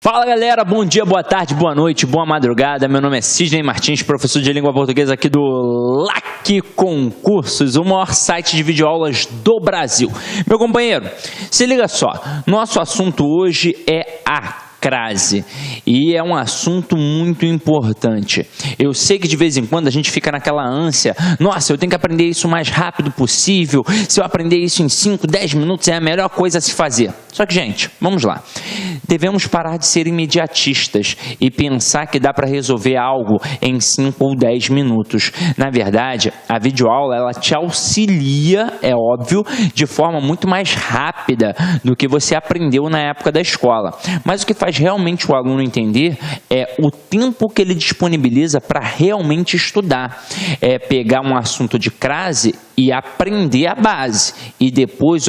Fala galera, bom dia, boa tarde, boa noite, boa madrugada. Meu nome é Sidney Martins, professor de língua portuguesa aqui do LAC Concursos, o maior site de videoaulas do Brasil. Meu companheiro, se liga só, nosso assunto hoje é a crase e é um assunto muito importante. Eu sei que de vez em quando a gente fica naquela ânsia, nossa, eu tenho que aprender isso o mais rápido possível, se eu aprender isso em 5, 10 minutos é a melhor coisa a se fazer. Só que, gente, vamos lá. Devemos parar de ser imediatistas e pensar que dá para resolver algo em 5 ou 10 minutos. Na verdade, a videoaula ela te auxilia, é óbvio, de forma muito mais rápida do que você aprendeu na época da escola. Mas o que faz realmente o aluno entender é o tempo que ele disponibiliza para realmente estudar. É pegar um assunto de crase e aprender a base. E depois,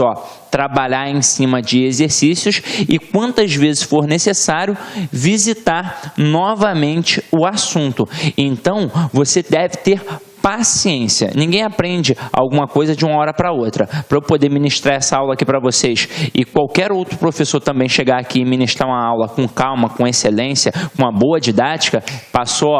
trabalhar em cima de exercícios e quantas vezes for necessário visitar novamente o assunto. Então, você deve ter paciência. Ninguém aprende alguma coisa de uma hora para outra. Para eu poder ministrar essa aula aqui para vocês e qualquer outro professor também chegar aqui e ministrar uma aula com calma, com excelência, com uma boa didática, passou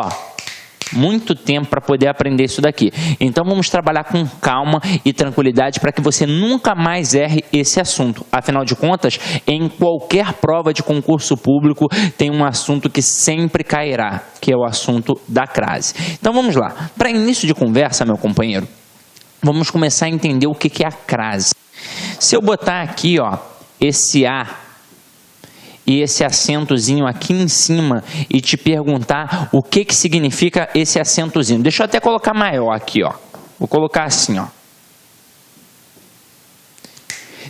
muito tempo para poder aprender isso daqui. Então vamos trabalhar com calma e tranquilidade para que você nunca mais erre esse assunto. Afinal de contas, em qualquer prova de concurso público tem um assunto que sempre cairá, que é o assunto da crase. Então vamos lá. Para início de conversa, meu companheiro, vamos começar a entender o que é a crase. Se eu botar aqui, esse A e esse acentozinho aqui em cima e te perguntar o que significa esse acentozinho. Deixa eu até colocar maior aqui, Vou colocar assim,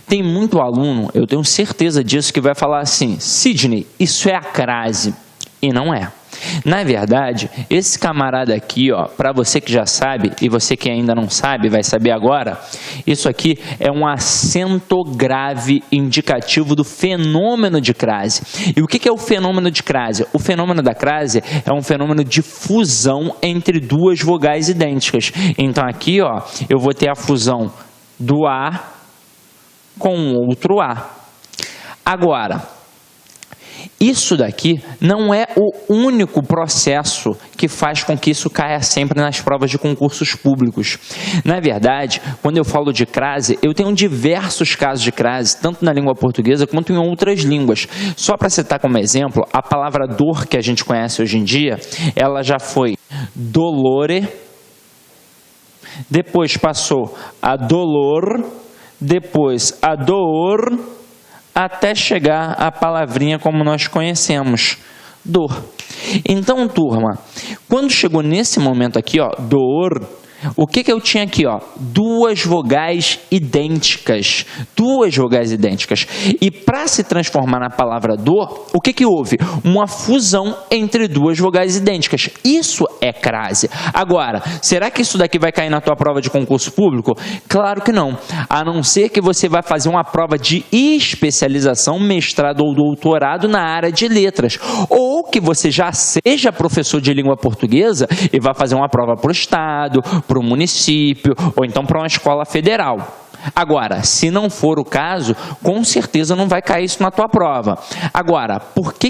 Tem muito aluno, eu tenho certeza disso, que vai falar assim, Sidney, isso é a crase. E não é. Na verdade, esse camarada aqui, para você que já sabe e você que ainda não sabe, vai saber agora, isso aqui é um acento grave indicativo do fenômeno de crase. E o que é o fenômeno de crase? O fenômeno da crase é um fenômeno de fusão entre duas vogais idênticas. Então aqui, eu vou ter a fusão do A com outro A. Agora, isso daqui não é o único processo que faz com que isso caia sempre nas provas de concursos públicos. Na verdade, quando eu falo de crase, eu tenho diversos casos de crase, tanto na língua portuguesa quanto em outras línguas. Só para citar como exemplo, a palavra dor que a gente conhece hoje em dia, ela já foi dolore, depois passou a dolor, depois a dor, até chegar à palavrinha como nós conhecemos, dor. Então, turma, quando chegou nesse momento aqui, dor, o que eu tinha aqui, duas vogais idênticas, e para se transformar na palavra dor, o que houve? Uma fusão entre duas vogais idênticas, isso é crase. Agora, será que isso daqui vai cair na tua prova de concurso público? Claro que não, a não ser que você vai fazer uma prova de especialização, mestrado ou doutorado na área de letras, ou que você já seja professor de língua portuguesa e vai fazer uma prova para o estado, para o município ou então para uma escola federal. Agora, se não for o caso, com certeza não vai cair isso na tua prova. Agora, por que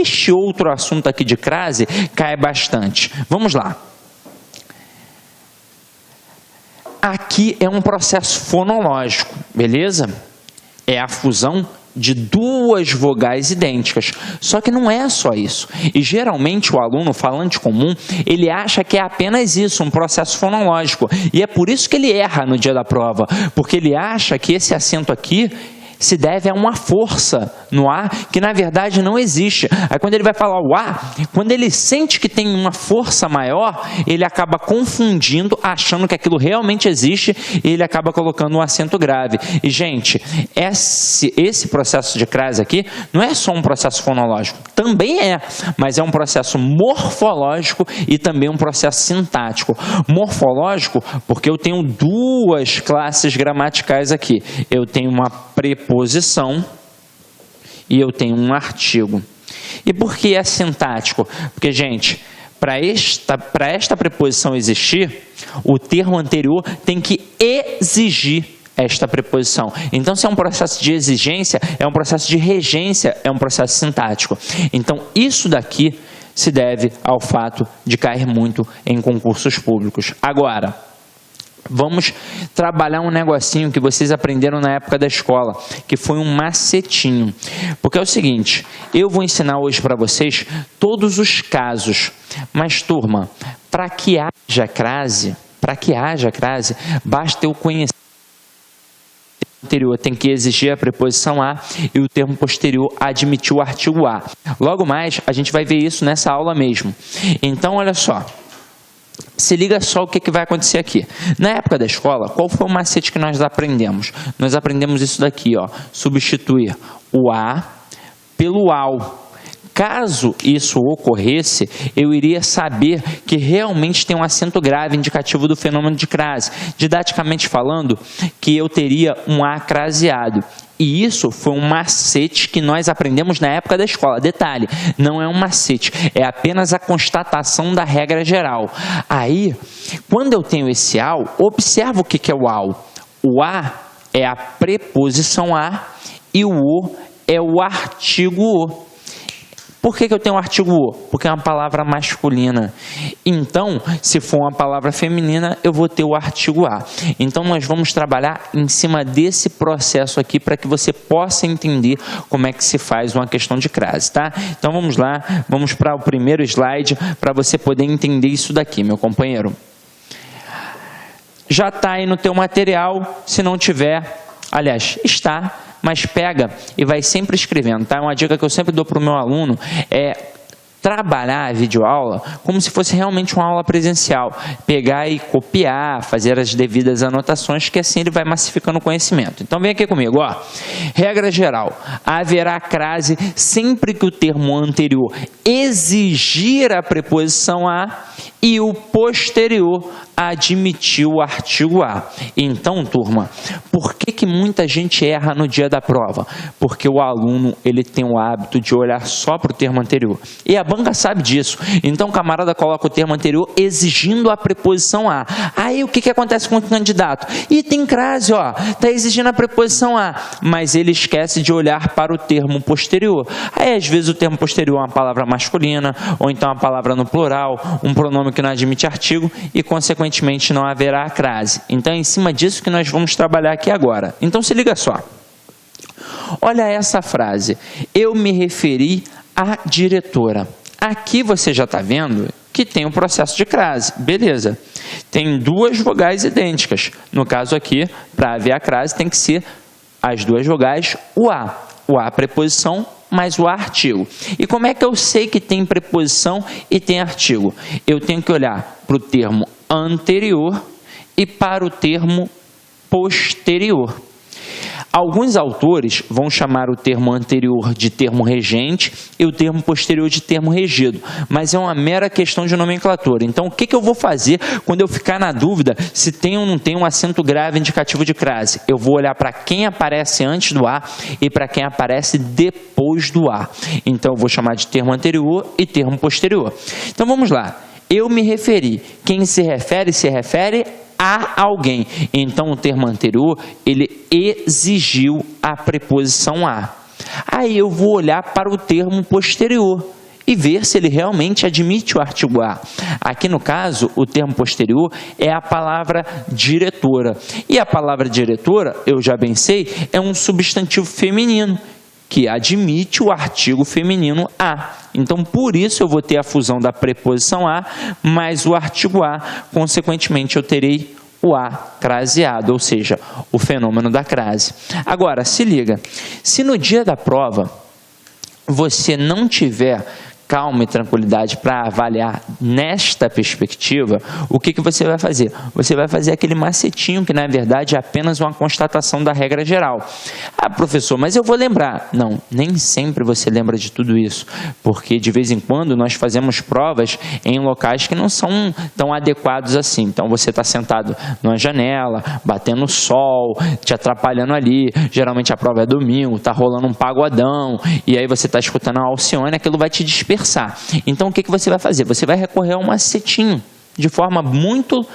este outro assunto aqui de crase cai bastante? Vamos lá. Aqui é um processo fonológico, beleza? É a fusão de duas vogais idênticas. Só que não é só isso. E geralmente o aluno falante comum, ele acha que é apenas isso, um processo fonológico. E é por isso que ele erra no dia da prova, porque ele acha que esse acento aqui se deve a uma força no A que na verdade não existe. Aí quando ele vai falar o A, quando ele sente que tem uma força maior, ele acaba confundindo, achando que aquilo realmente existe e ele acaba colocando um acento grave. E gente, esse processo de crase aqui não é só um processo fonológico, também é, mas é um processo morfológico e também um processo sintático. Morfológico porque eu tenho duas classes gramaticais aqui. Eu tenho uma preposição e eu tenho um artigo. E por que é sintático? Porque, gente, para esta preposição existir, o termo anterior tem que exigir esta preposição. Então, se é um processo de exigência, é um processo de regência, é um processo sintático. Então, isso daqui se deve ao fato de cair muito em concursos públicos. Agora, vamos trabalhar um negocinho que vocês aprenderam na época da escola, que foi um macetinho. Porque é o seguinte, eu vou ensinar hoje para vocês todos os casos. Mas, turma, para que haja crase, basta eu conhecer o anterior, tem que exigir a preposição a e o termo posterior admitir o artigo a. Logo mais, a gente vai ver isso nessa aula mesmo. Então, olha só. Se liga só o que vai acontecer aqui. Na época da escola, qual foi o macete que nós aprendemos? Nós aprendemos isso daqui, ó, substituir o a pelo ao. Caso isso ocorresse, eu iria saber que realmente tem um acento grave indicativo do fenômeno de crase. Didaticamente falando, que eu teria um a craseado. E isso foi um macete que nós aprendemos na época da escola. Detalhe, não é um macete, é apenas a constatação da regra geral. Aí, quando eu tenho esse ao, observa o que é o ao. O a é a preposição a e o o é o artigo o. Por que eu tenho o artigo o? Porque é uma palavra masculina. Então, se for uma palavra feminina, eu vou ter o artigo a. Então, nós vamos trabalhar em cima desse processo aqui para que você possa entender como é que se faz uma questão de crase, tá? Então, vamos lá. Vamos para o primeiro slide para você poder entender isso daqui, meu companheiro. Já está aí no teu material. Se não tiver, aliás, está... Mas pega e vai sempre escrevendo, tá? Uma dica que eu sempre dou para o meu aluno é trabalhar a videoaula como se fosse realmente uma aula presencial. Pegar e copiar, fazer as devidas anotações, que assim ele vai massificando o conhecimento. Então vem aqui comigo, ó. Regra geral, haverá crase sempre que o termo anterior exigir a preposição a e o posterior admitir o artigo a. Então, turma, por que muita gente erra no dia da prova? Porque o aluno ele tem o hábito de olhar só para o termo anterior. E a banca sabe disso. Então, o camarada coloca o termo anterior exigindo a preposição a. Aí, o que acontece com o candidato? E tem crase, ó, está exigindo a preposição a, mas ele esquece de olhar para o termo posterior. Aí, às vezes, o termo posterior é uma palavra masculina, ou então uma palavra no plural, um pronome que não admite artigo e, consequentemente, não haverá a crase. Então, é em cima disso que nós vamos trabalhar aqui agora. Então, se liga só. Olha essa frase. Eu me referi à diretora. Aqui você já está vendo que tem um processo de crase. Beleza. Tem duas vogais idênticas. No caso aqui, para haver a crase, tem que ser as duas vogais, o a. O a preposição mais o artigo. E como é que eu sei que tem preposição e tem artigo? Eu tenho que olhar para o termo anterior e para o termo posterior. Alguns autores vão chamar o termo anterior de termo regente e o termo posterior de termo regido, mas é uma mera questão de nomenclatura. Então, o que eu vou fazer quando eu ficar na dúvida se tem ou não tem um acento grave indicativo de crase? Eu vou olhar para quem aparece antes do A e para quem aparece depois do A. Então, eu vou chamar de termo anterior e termo posterior. Então, vamos lá. Eu me referi. Quem se refere a alguém. Então, o termo anterior, ele exigiu a preposição a. Aí eu vou olhar para o termo posterior e ver se ele realmente admite o artigo a. Aqui no caso, o termo posterior é a palavra diretora. E a palavra diretora, eu já bem sei, é um substantivo feminino que admite o artigo feminino a. Então, por isso, eu vou ter a fusão da preposição a mais o artigo a. Consequentemente, eu terei o a craseado, ou seja, o fenômeno da crase. Agora, se liga. Se no dia da prova você não tiver calma e tranquilidade para avaliar nesta perspectiva, o que você vai fazer? Você vai fazer aquele macetinho que, na verdade, é apenas uma constatação da regra geral. Ah, professor, mas eu vou lembrar. Não, nem sempre você lembra de tudo isso, porque de vez em quando nós fazemos provas em locais que não são tão adequados assim. Então, você está sentado numa janela, batendo sol, te atrapalhando ali. Geralmente a prova é domingo, está rolando um pagodão, e aí você está escutando a Alcione, aquilo vai te dispersar. Então, o que você vai fazer? Você vai recorrer a um macetinho, de forma muito,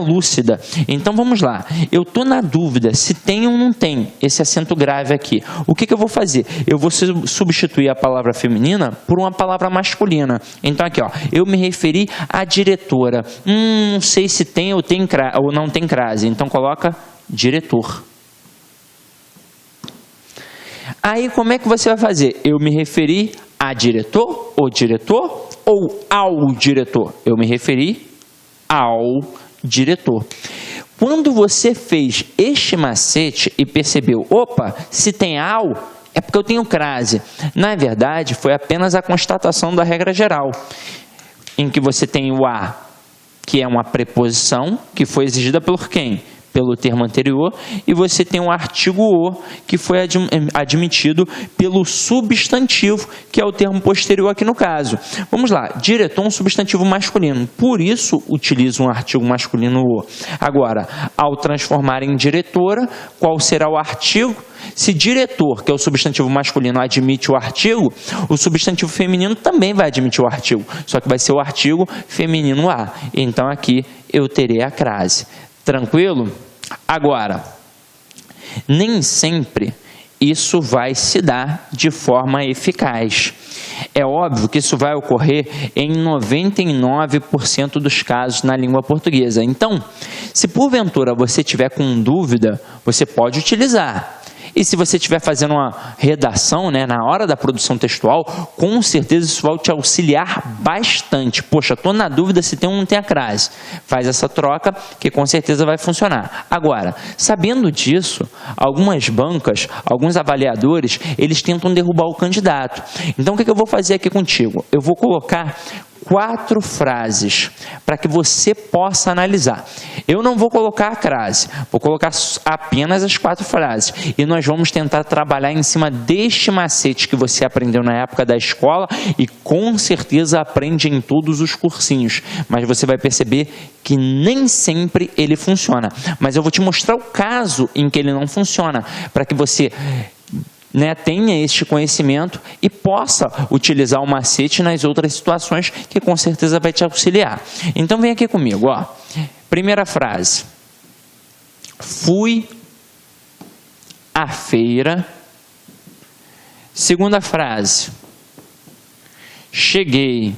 lúcida. Então vamos lá, eu estou na dúvida se tem ou não tem esse acento grave aqui. O que eu vou fazer? Eu vou substituir a palavra feminina por uma palavra masculina. Então aqui, ó, eu me referi à diretora. Não sei se tem ou não tem crase, então coloca diretor. Aí como é que você vai fazer? Eu me referi a diretor ou diretor ou ao diretor? Eu me referi ao diretor. Quando você fez este macete e percebeu, opa, se tem ao, é porque eu tenho crase. Na verdade, foi apenas a constatação da regra geral, em que você tem o a, que é uma preposição, que foi exigida por quem? Pelo termo anterior, e você tem o artigo o, que foi admitido pelo substantivo, que é o termo posterior aqui no caso. Vamos lá, diretor é um substantivo masculino, por isso utilizo um artigo masculino o. Agora, ao transformar em diretora, qual será o artigo? Se diretor, que é o substantivo masculino, admite o artigo, o substantivo feminino também vai admitir o artigo, só que vai ser o artigo feminino a. Então aqui eu terei a crase. Tranquilo? Agora, nem sempre isso vai se dar de forma eficaz. É óbvio que isso vai ocorrer em 99% dos casos na língua portuguesa. Então, se porventura você tiver com dúvida, você pode utilizar. E se você estiver fazendo uma redação, na hora da produção textual, com certeza isso vai te auxiliar bastante. Poxa, estou na dúvida se tem ou não tem a crase. Faz essa troca que com certeza vai funcionar. Agora, sabendo disso, algumas bancas, alguns avaliadores, eles tentam derrubar o candidato. Então, o que eu vou fazer aqui contigo? Eu vou colocar 4 frases para que você possa analisar. Eu não vou colocar a crase, vou colocar apenas as 4 frases. E nós vamos tentar trabalhar em cima deste macete que você aprendeu na época da escola e com certeza aprende em todos os cursinhos. Mas você vai perceber que nem sempre ele funciona. Mas eu vou te mostrar o caso em que ele não funciona, para que você tenha este conhecimento e possa utilizar o macete nas outras situações que com certeza vai te auxiliar. Então vem aqui comigo, ó. Primeira frase. Fui à feira. Segunda frase. Cheguei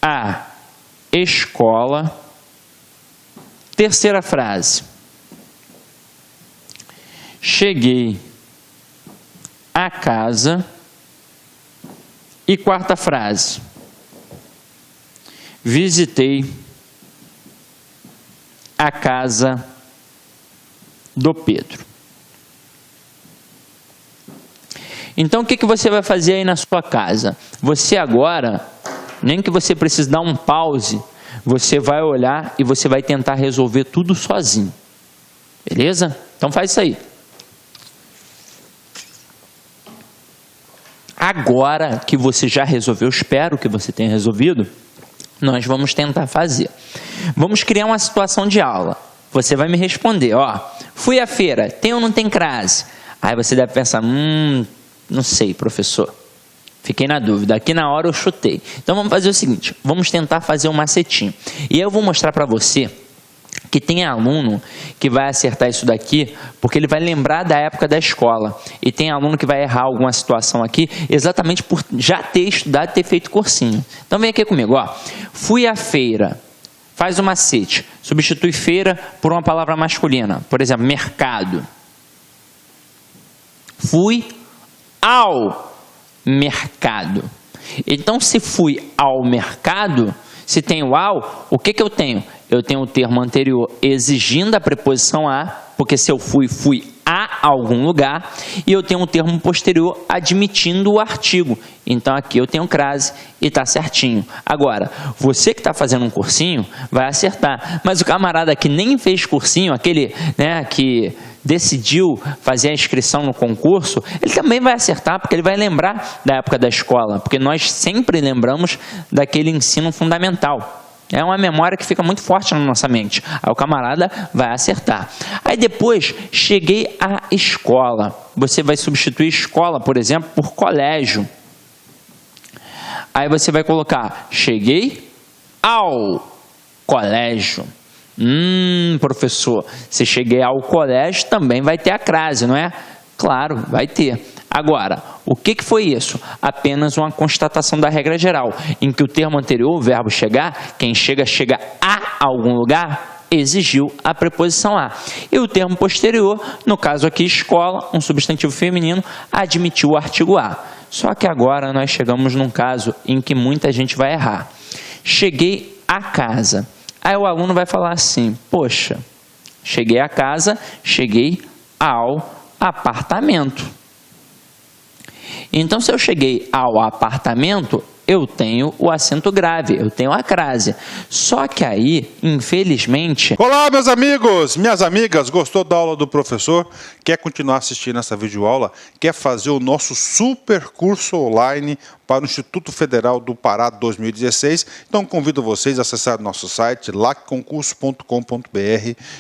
à escola. Terceira frase. Cheguei à casa. E quarta frase. Visitei a casa do Pedro. Então, o que você vai fazer aí na sua casa? Você agora, nem que você precise dar um pause, você vai olhar e você vai tentar resolver tudo sozinho. Beleza? Então faz isso aí. Agora que você já resolveu, espero que você tenha resolvido, nós vamos tentar fazer. Vamos criar uma situação de aula. Você vai me responder, ó, fui à feira, tem ou não tem crase? Aí você deve pensar, não sei, professor. Fiquei na dúvida, aqui na hora eu chutei. Então vamos fazer o seguinte, vamos tentar fazer um macetinho. E eu vou mostrar para você que tem aluno que vai acertar isso daqui, porque ele vai lembrar da época da escola. E tem aluno que vai errar alguma situação aqui, exatamente por já ter estudado e ter feito cursinho. Então vem aqui comigo, ó. Fui à feira. Faz o macete. Substitui feira por uma palavra masculina. Por exemplo, mercado. Fui ao mercado. Então, se fui ao mercado, se tem o ao, o que eu tenho? Eu tenho o termo anterior exigindo a preposição a, porque se eu fui a algum lugar, e eu tenho um termo posterior admitindo o artigo. Então aqui eu tenho crase e está certinho. Agora, você que está fazendo um cursinho vai acertar, mas o camarada que nem fez cursinho, aquele que decidiu fazer a inscrição no concurso, ele também vai acertar, porque ele vai lembrar da época da escola, porque nós sempre lembramos daquele ensino fundamental. É uma memória que fica muito forte na nossa mente. Aí o camarada vai acertar. Aí depois, cheguei à escola. Você vai substituir escola, por exemplo, por colégio. Aí você vai colocar, cheguei ao colégio. Professor, se cheguei ao colégio também vai ter a crase, não é? Claro, vai ter. Agora, o que foi isso? Apenas uma constatação da regra geral, em que o termo anterior, o verbo chegar, quem chega a algum lugar, exigiu a preposição a. E o termo posterior, no caso aqui escola, um substantivo feminino, admitiu o artigo a. Só que agora nós chegamos num caso em que muita gente vai errar. Cheguei à casa. Aí o aluno vai falar assim, poxa, cheguei à casa, cheguei ao apartamento. Então, se eu cheguei ao apartamento, eu tenho o acento grave, eu tenho a crase. Só que aí, infelizmente... Olá, meus amigos, minhas amigas, gostou da aula do professor? Quer continuar assistindo essa videoaula? Quer fazer o nosso super curso online para o Instituto Federal do Pará 2016? Então, convido vocês a acessar o nosso site, lacconcurso.com.br,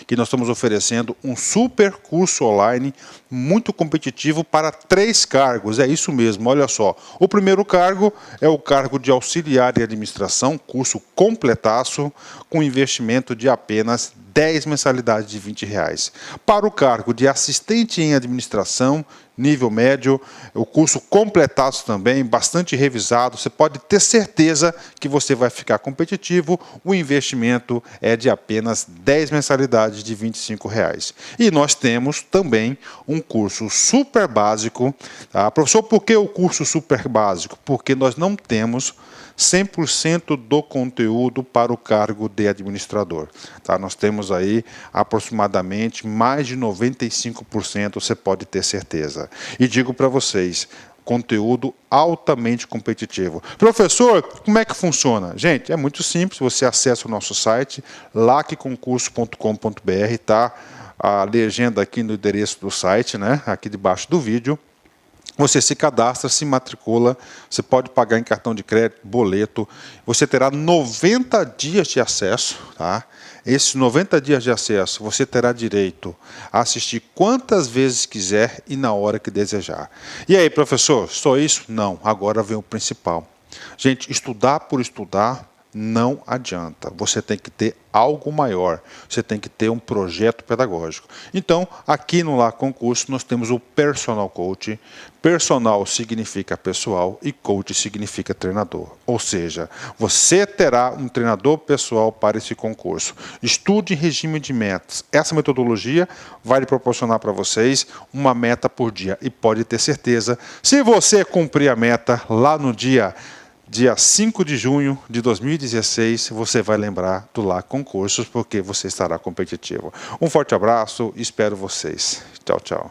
que nós estamos oferecendo um super curso online muito competitivo para 3 cargos. É isso mesmo, olha só. O primeiro cargo é o cargo de auxiliar em administração, curso completaço, com investimento de apenas 10 mensalidades de R$20. Para o cargo de assistente em administração, nível médio, o curso completaço também, bastante revisado, você pode ter certeza que você vai ficar competitivo, o investimento é de apenas 10 mensalidades de R$25. E nós temos também um curso super básico. Tá? Professor, por que o curso super básico? Porque nós não temos 100% do conteúdo para o cargo de administrador. Tá? Nós temos aí aproximadamente mais de 95%, você pode ter certeza. E digo para vocês, conteúdo altamente competitivo. Professor, como é que funciona? Gente, é muito simples, você acessa o nosso site, lacconcurso.com.br, tá? A legenda aqui no endereço do site, né? Aqui debaixo do vídeo. Você se cadastra, se matricula, você pode pagar em cartão de crédito, boleto, você terá 90 dias de acesso, tá? Esses 90 dias de acesso, você terá direito a assistir quantas vezes quiser e na hora que desejar. E aí, professor, só isso? Não, agora vem o principal. Gente, estudar por estudar não adianta. Você tem que ter algo maior. Você tem que ter um projeto pedagógico. Então, aqui no LacConcurso, nós temos o Personal Coach. Personal significa pessoal e coach significa treinador. Ou seja, você terá um treinador pessoal para esse concurso. Estude em regime de metas. Essa metodologia vai lhe proporcionar para vocês uma meta por dia. E pode ter certeza, se você cumprir a meta lá no dia 5 de junho de 2016, você vai lembrar do LacConcursos, porque você estará competitivo. Um forte abraço, espero vocês. Tchau, tchau.